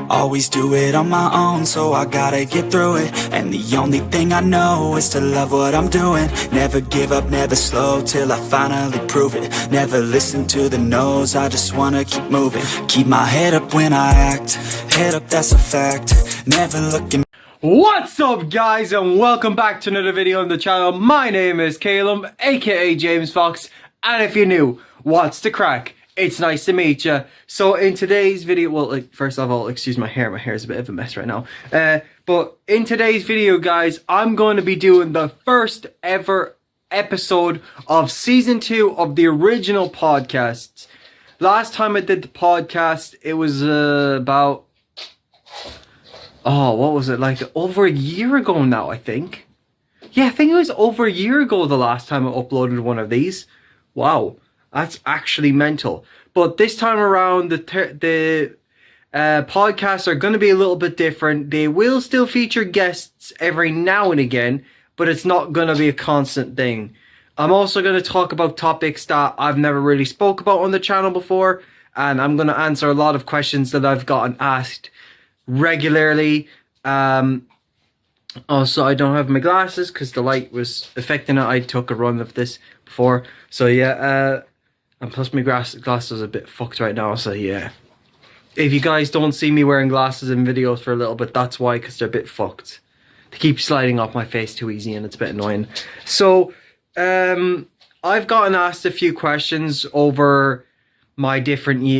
Always do it on my own, so I gotta get through it. And the only thing I know is to love what I'm doing. Never give up, never slow, till I finally prove it. Never listen to the no's, I just wanna keep moving. Keep my head up when I act, head up, that's a fact. Never looking. What's up, guys, and welcome back to another video on the channel. My name is Calum, aka James Fox, and if you're new, what's the crack? It's nice to meet you. So in today's video, well, first of all, excuse my hair is a bit of a mess right now. But in today's video, guys, I'm going to be doing the first ever episode of season 2 of the original podcasts. Last time I did the podcast, it was about, oh, what was it, like over a year ago now, I think. Yeah, I think it was over a year ago the last time I uploaded one of these. Wow, that's actually mental. But this time around, the podcasts are going to be a little bit different. They will still feature guests every now and again, but it's not going to be a constant thing. I'm also going to talk about topics that I've never really spoke about on the channel before, and I'm going to answer a lot of questions that I've gotten asked regularly. Also, I don't have my glasses because the light was affecting it. I took a run of this before, so yeah, and plus my glasses are a bit fucked right now, so yeah. If you guys don't see me wearing glasses in videos for a little bit, that's why, because they're a bit fucked. They keep sliding off my face too easy and it's a bit annoying. So, I've gotten asked a few questions over my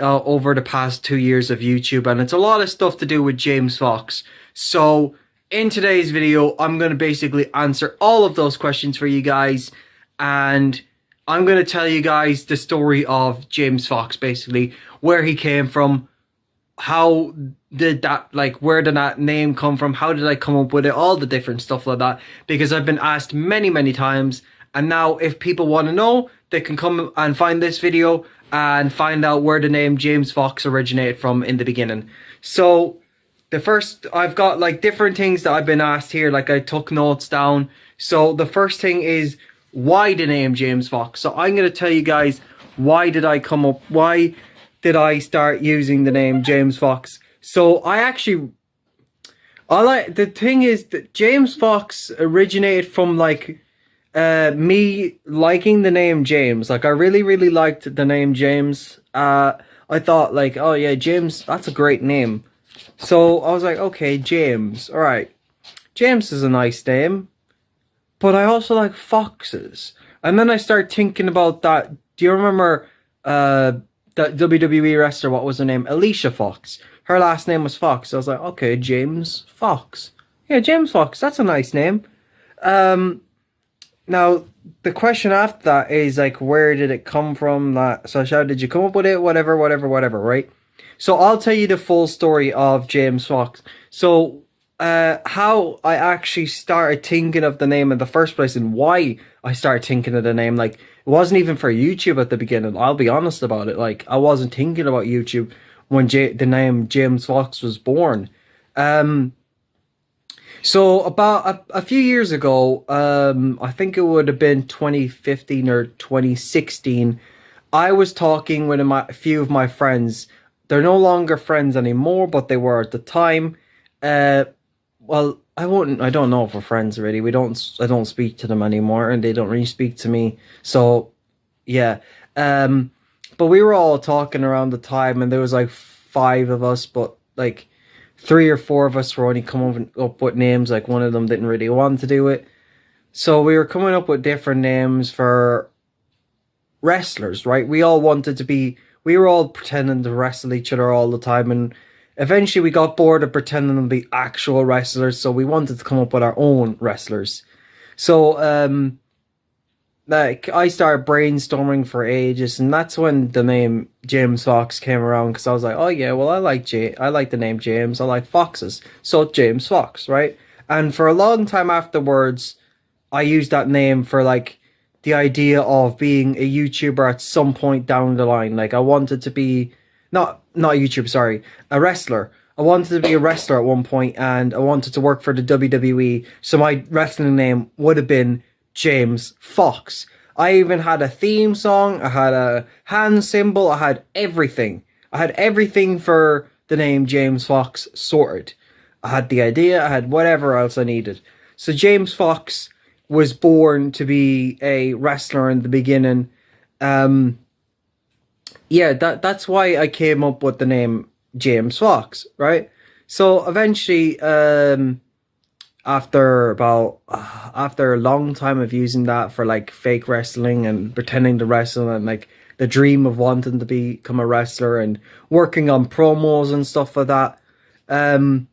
over the past 2 years of YouTube, and it's a lot of stuff to do with James Fox. So in today's video, I'm going to basically answer all of those questions for you guys, and I'm going to tell you guys the story of James Fox, basically where he came from, how did that, where did that name come from, how did I come up with it, all the different stuff like that, because I've been asked many times. And now if people want to know, they can come and find this video and find out where the name James Fox originated from in the beginning. So the first, I've got different things that I've been asked here, I took notes down. So the first thing is, why the name James Fox? So I'm going to tell you guys, why did I start using the name James Fox? So the thing is that James Fox originated from me liking the name James. I really liked the name James. I thought oh yeah, James, that's a great name. So I was like, okay, James, all right, James is a nice name, but I also like foxes. And then I started thinking about that. Do you remember that WWE wrestler, what was her name? Alicia Fox. Her last name was Fox. So I was like, okay, James Fox. Yeah, James Fox, that's a nice name. Now, the question after that is, where did it come from? So how did you come up with it? Whatever, right? So I'll tell you the full story of James Fox. So, how I actually started thinking of the name in the first place and why I started thinking of the name. It wasn't even for YouTube at the beginning. I'll be honest about it. I wasn't thinking about YouTube when the name James Fox was born. So about a few years ago, I think it would have been 2015 or 2016, I was talking with a few of my friends. They're no longer friends anymore, but they were at the time. Well, I don't know if we're friends really. I don't speak to them anymore, and they don't really speak to me. So, yeah. But we were all talking around the time, and there was 5 of us, but 3 or 4 of us were only coming up with names. One of them didn't really want to do it. So we were coming up with different names for wrestlers, right? We were all pretending to wrestle each other all the time. And eventually we got bored of pretending to be actual wrestlers. So we wanted to come up with our own wrestlers. So, I started brainstorming for ages, and that's when the name James Fox came around, because I was like, oh yeah, well, I like the name James, I like foxes, so James Fox, right? And for a long time afterwards, I used that name for the idea of being a YouTuber at some point down the line. I wanted to be, not a YouTuber, sorry, a wrestler. I wanted to be a wrestler at one point, and I wanted to work for the WWE, so my wrestling name would have been James Fox. I even had a theme song, I had a hand symbol, I had everything. I had everything for the name James Fox sorted. I had the idea, I had whatever else I needed. So James Fox was born to be a wrestler in the beginning. Yeah, that's why I came up with the name James Fox, right? So eventually, after a long time of using that for like fake wrestling and pretending to wrestle and like the dream of wanting to become a wrestler and working on promos and stuff like that, I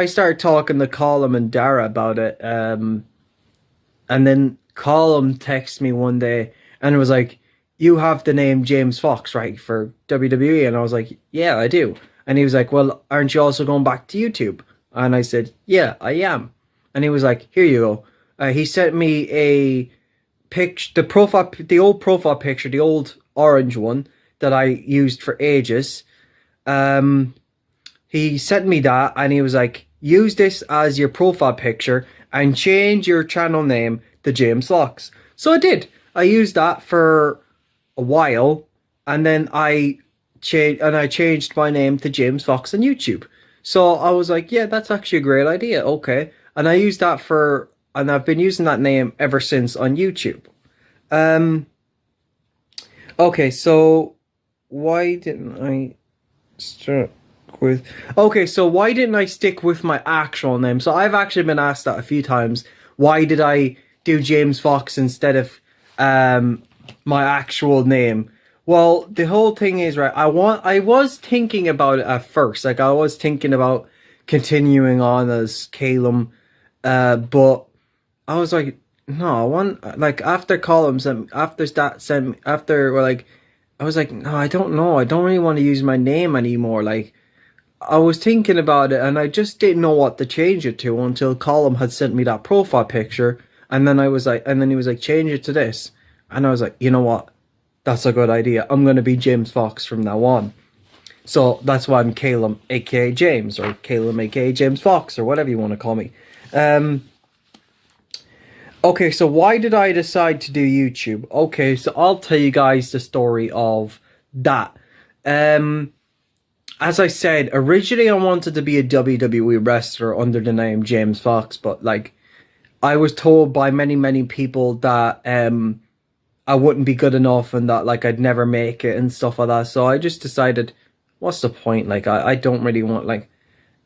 started talking to Callum and Dara about it, and then Callum texted me one day and it was like, "You have the name James Fox, right, for WWE?" And I was like, "Yeah, I do." And he was like, "Well, aren't you also going back to YouTube?" And I said, "Yeah, I am." And he was like, "Here you go." He sent me a picture, the old profile picture, the old orange one that I used for ages. He sent me that and he was like, "Use this as your profile picture and change your channel name to James Fox." So I did. I used that for a while, and then I changed my name to James Fox on YouTube. So I was like, yeah, that's actually a great idea. Okay. And I've been using that name ever since on YouTube. Okay, so why didn't I stick with my actual name? So I've actually been asked that a few times. Why did I do James Fox instead of my actual name? Well, the whole thing is, right, I was thinking about it at first. Like, I was thinking about continuing on as Calum, but I was like, no, I want, like, after columns and after that sent after, like, I was like, no, I don't know. I don't really want to use my name anymore. Like, I was thinking about it and I just didn't know what to change it to until Colum had sent me that profile picture. And then he was like, change it to this. And I was like, you know what? That's a good idea. I'm going to be James Fox from now on. So that's why I'm Calum, aka James, or Calum, aka James Fox, or whatever you want to call me. Okay, so why did I decide to do YouTube? Okay, so I'll tell you guys the story of that. As I said, originally I wanted to be a WWE wrestler under the name James Fox, but like, I was told by many people that I wouldn't be good enough and that like I'd never make it and stuff like that. So I just decided, what's the point? Like, I don't really want, like,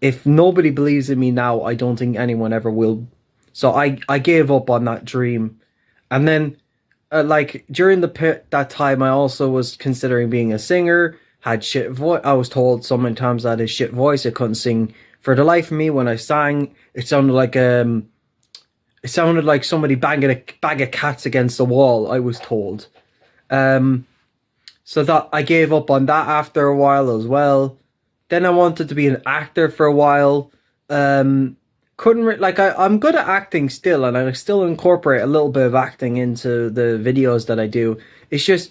if nobody believes in me now, I don't think anyone ever will. So I gave up on that dream. And then like during that time, I also was considering being a singer, had shit voice. I was told so many times that I had a shit voice. I couldn't sing for the life of me. When I sang, it sounded like somebody banging a bag of cats against the wall, I was told. So that I gave up on that after a while as well. Then I wanted to be an actor for a while. I'm good at acting still, and I still incorporate a little bit of acting into the videos that I do. It's just,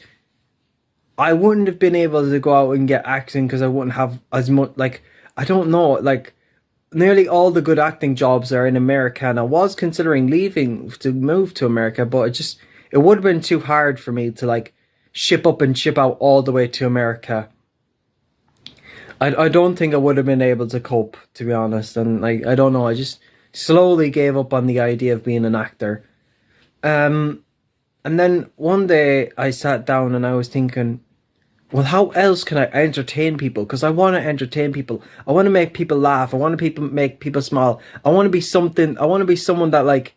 I wouldn't have been able to go out and get acting because I wouldn't have as much, like, I don't know, like, nearly all the good acting jobs are in America, and I was considering leaving to move to America, but it would have been too hard for me to like ship up and ship out all the way to America. I don't think I would have been able to cope, to be honest, and like, I don't know, I just slowly gave up on the idea of being an actor. And then one day I sat down and I was thinking, well, how else can I entertain people? Because I want to entertain people. I want to make people laugh. I want to make people smile. I want to be something. I want to be someone that like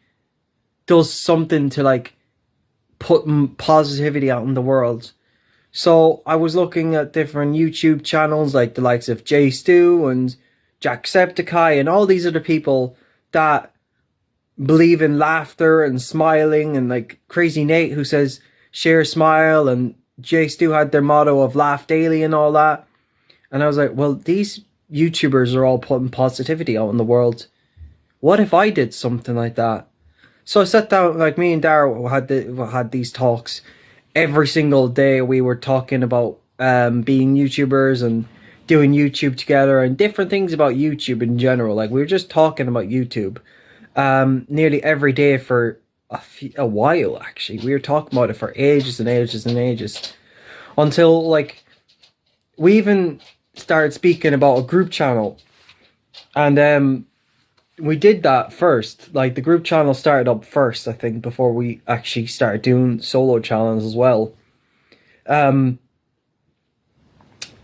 does something to like put positivity out in the world. So I was looking at different YouTube channels like the likes of Jay Stu and Jacksepticeye and all these other people that believe in laughter and smiling, and like Crazy Nate who says share smile, and Jay Stu had their motto of laugh daily and all that. And I was like, well, these YouTubers are all putting positivity out in the world. What if I did something like that? So I sat down, like me and Dara had these talks every single day. We were talking about being YouTubers and doing YouTube together and different things about YouTube in general. Like, we were just talking about YouTube nearly every day for a while, actually. We were talking about it for ages and ages and ages, until like we even started speaking about a group channel, and we did that first. Like the group channel started up first, I think, before we actually started doing solo channels as well.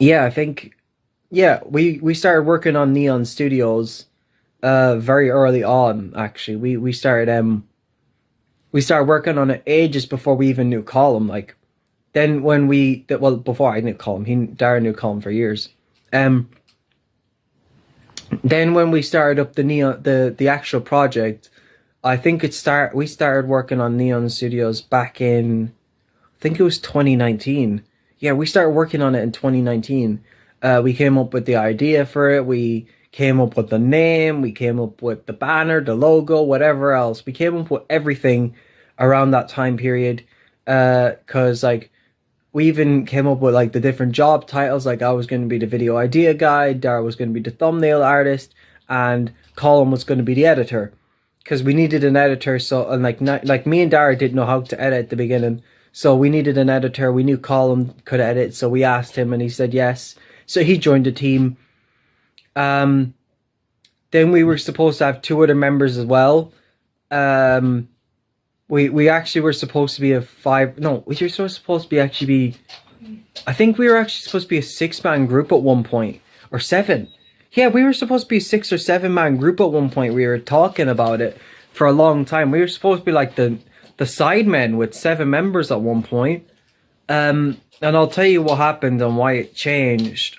Yeah, I think, yeah, we started working on Neon Studios very early on. Actually, we started working on it ages before we even knew Column. Like then when well, before I knew Column, Darren knew Column for years. Then when we started up the actual project, I think we started working on Neon Studios back in, I think it was 2019. Yeah, we started working on it in 2019. We came up with the idea for it. We came up with the name. We came up with the banner, the logo, whatever else. We came up with everything around that time period. Cause like we even came up with like the different job titles. Like I was going to be the video idea guy, Dara was going to be the thumbnail artist, and Colin was going to be the editor. Because we needed an editor, so and like me and Dara didn't know how to edit at the beginning, so we needed an editor. We knew Colin could edit, so we asked him, and he said yes. So he joined the team. Then we were supposed to have 2 other members as well. We actually were supposed to be a 5. No, we were supposed to be I think we were actually supposed to be a 6-man group at one point, or 7. Yeah, we were supposed to be a 6 or 7-man group at one point. We were talking about it for a long time. We were supposed to be like the sidemen with 7 members at one point. And I'll tell you what happened and why it changed.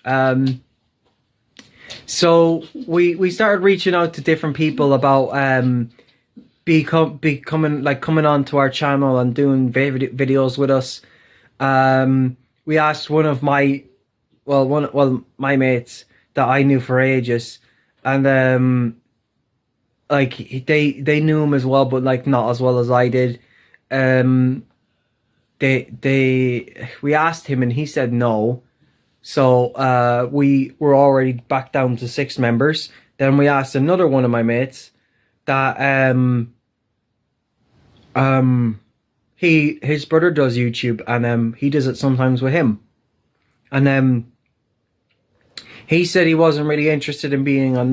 So we started reaching out to different people about coming onto our channel and doing videos with us. We asked one of my mates that I knew for ages, and like they knew him as well, but like not as well as I did. We asked him and he said no. So we were already back down to 6 members. Then we asked another one of my mates that his brother does YouTube, and he does it sometimes with him. And he said he wasn't really interested in being on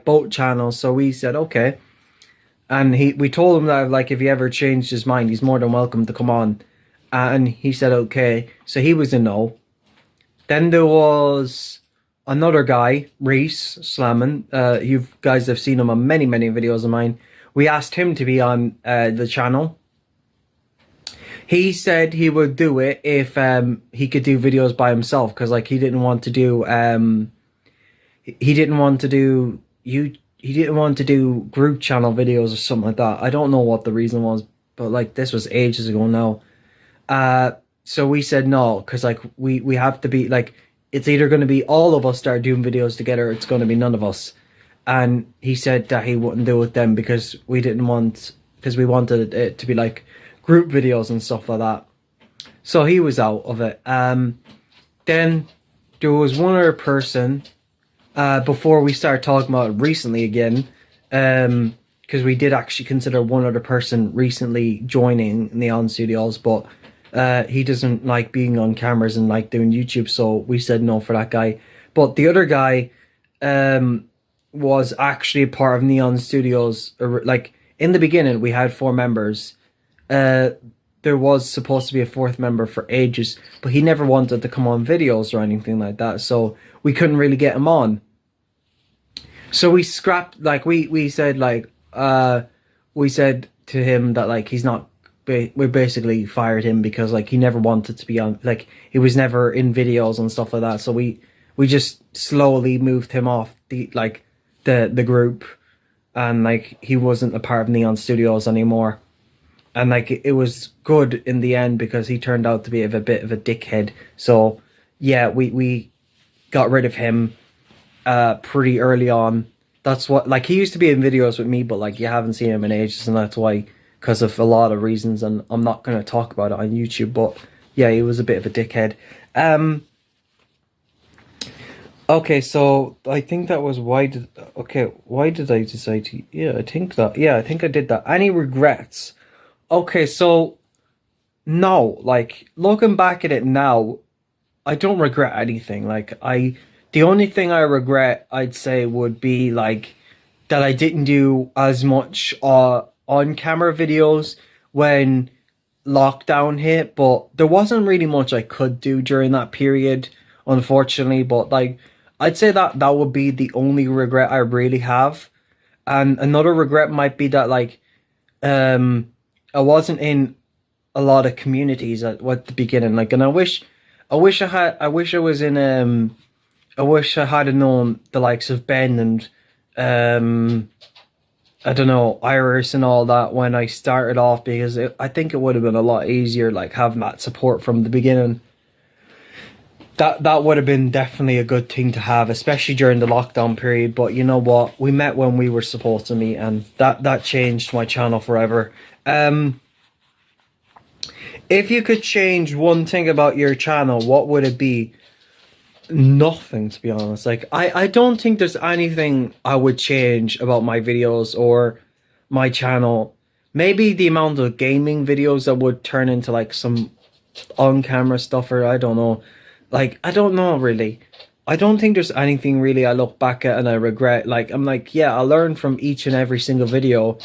both channels, so we said okay. And we told him that like if he ever changed his mind, he's more than welcome to come on. And he said okay. So he was a no. Then there was another guy, Reese Slammon. You guys have seen him on many videos of mine. We asked him to be on the channel. He said he would do it if he could do videos by himself, because like he didn't want to do group channel videos or something like that. I don't know what the reason was, but like this was ages ago now. So we said no, because like we have to be like, it's either going to be all of us start doing videos together, or it's going to be none of us. And he said that he wouldn't do it then because we wanted it to be like group videos and stuff like that. So he was out of it. Then there was one other person before we started talking about it recently again, because we did actually consider one other person recently joining Neon Studios, but he doesn't like being on cameras and like doing YouTube, so we said no for that guy. But the other guy was actually a part of Neon Studios. Like in the beginning we had 4 members. There was supposed to be a 4th member for ages, but he never wanted to come on videos or anything like that, so we couldn't really get him on. So we scrapped, like we said to him that like he's not, we basically fired him because like he never wanted to be on, like he was never in videos and stuff like that. So we just slowly moved him off the group, and like he wasn't a part of Neon Studios anymore. And like it was good in the end because he turned out to be a bit of a dickhead. So yeah, we got rid of him pretty early on. That's what, like, he used to be in videos with me, but like you haven't seen him in ages, and that's why, because of a lot of reasons, and I'm not going to talk about it on YouTube. But yeah, he was a bit of a dickhead. Okay, so I think that was why did I decide to, I think I did that. Any regrets? Okay, so no, like looking back at it now, I don't regret anything. Like I The only thing I regret, I'd say, would be like that I didn't do as much on camera videos when lockdown hit, but there wasn't really much I could do during that period, unfortunately. But like, I'd say that that would be the only regret I really have. And another regret might be that like I wasn't in a lot of communities at the beginning, like, and I wish I wish I was in I wish I had known the likes of Ben and I don't know, Iris and all that when I started off, because I think it would have been a lot easier, like having that support from the beginning. That would have been definitely a good thing to have, especially during the lockdown period. But you know what? We met when we were supposed to meet, and that changed my channel forever. If you could change one thing about your channel, what would it be? Nothing, to be honest. Like, I don't think there's anything I would change about my videos or my channel. Maybe the amount of gaming videos that would turn into like some on-camera stuff, or I don't know. Like, I don't know really. I don't think there's anything really I look back at and I regret. Like, I'm like, yeah, I learned from each and every single video.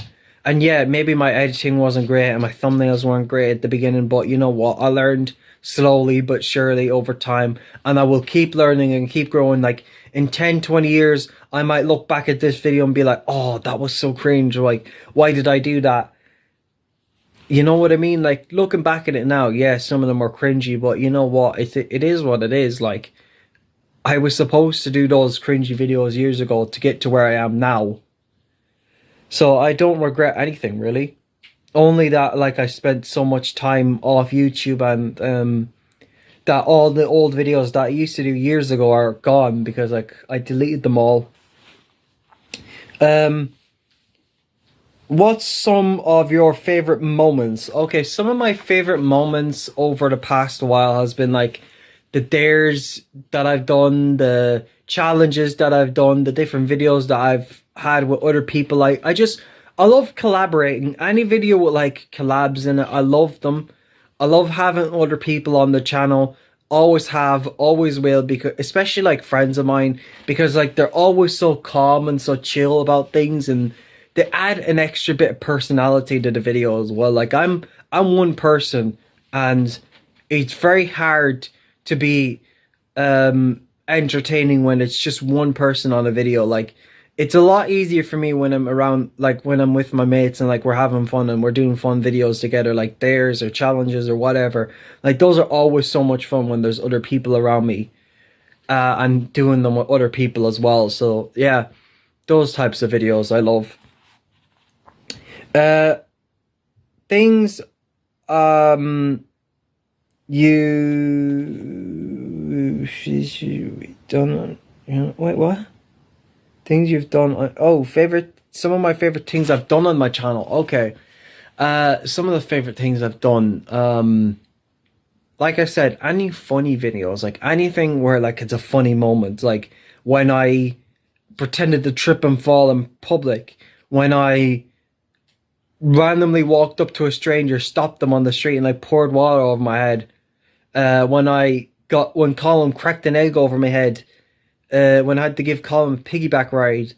And yeah, maybe my editing wasn't great and my thumbnails weren't great at the beginning, but you know what? I learned slowly but surely over time, and I will keep learning and keep growing. Like, in 10, 20 years, I might look back at this video and be like, oh, that was so cringe. Like, why did I do that? You know what I mean? Like, looking back at it now, yeah, some of them are cringy, but you know what? It is what it is. Like, I was supposed to do those cringy videos years ago to get to where I am now. So I don't regret anything, really. Only that, like, I spent so much time off YouTube, and that all the old videos that I used to do years ago are gone because, like, I deleted them all. What's some of your favorite moments? Okay, some of my favorite moments over the past while has been like the dares that I've done, the challenges that I've done, the different videos that I've had with other people. I love collaborating. Any video with like collabs in it, I love them. I love having other people on the channel. Always have, always will, because especially like friends of mine, because like they're always so calm and so chill about things, and they add an extra bit of personality to the video as well. Like, I'm one person, and it's very hard to be entertaining when it's just one person on a video. Like, it's a lot easier for me when I'm around, like when I'm with my mates and like we're having fun and we're doing fun videos together, like dares or challenges or whatever. Like, those are always so much fun when there's other people around me, and doing them with other people as well. So yeah, those types of videos I love. Things you've done, wait, what? Things you've done, oh, some of my favorite things I've done on my channel. Okay. Some of the favorite things I've done, like I said, any funny videos, like anything where like it's a funny moment, like when I pretended to trip and fall in public, when I randomly walked up to a stranger, stopped them on the street, and like poured water over my head. When Colin cracked an egg over my head. When I had to give Colin a piggyback ride.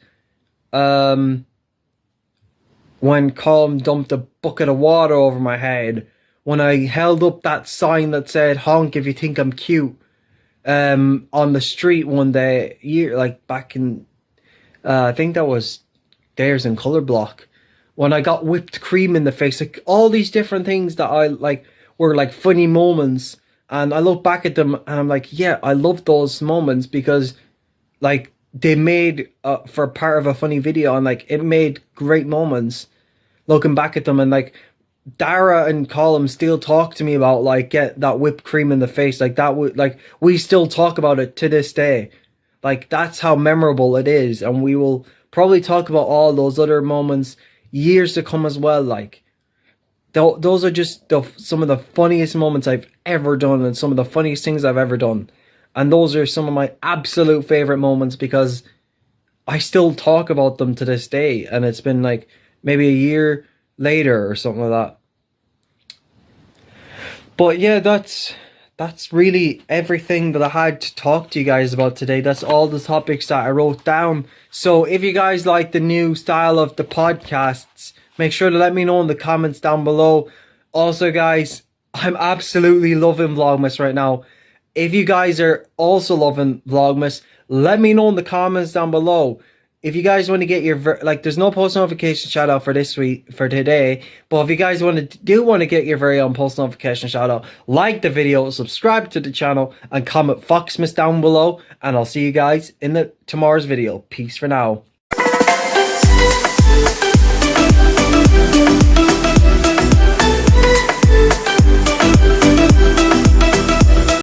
When Colin dumped a bucket of water over my head. When I held up that sign that said "honk if you think I'm cute," on the street one day, like back in, I think that was Dares in Colour Block. When I got whipped cream in the face, like all these different things that I like were like funny moments, and I look back at them and I'm like, yeah, I love those moments because like they made for part of a funny video, and like it made great moments looking back at them. And like Dara and Colin still talk to me about like get that whipped cream in the face, like that would, like we still talk about it to this day. Like, that's how memorable it is, and we will probably talk about all those other moments years to come as well. Like, those are just some of the funniest moments I've ever done, and some of the funniest things I've ever done. And those are some of my absolute favorite moments because I still talk about them to this day, and it's been like maybe a year later or something like that. But yeah, that's that's really everything that I had to talk to you guys about today. That's all the topics that I wrote down. So if you guys like the new style of the podcasts, make sure to let me know in the comments down below. Also, guys, I'm absolutely loving Vlogmas right now. If you guys are also loving Vlogmas, let me know in the comments down below. If you guys want to get your there's no post notification shout out for this week, for today, but if you guys want to get your very own post notification shout out, like the video, subscribe to the channel, and comment Foxmas down below, and I'll see you guys in tomorrow's video. Peace for now.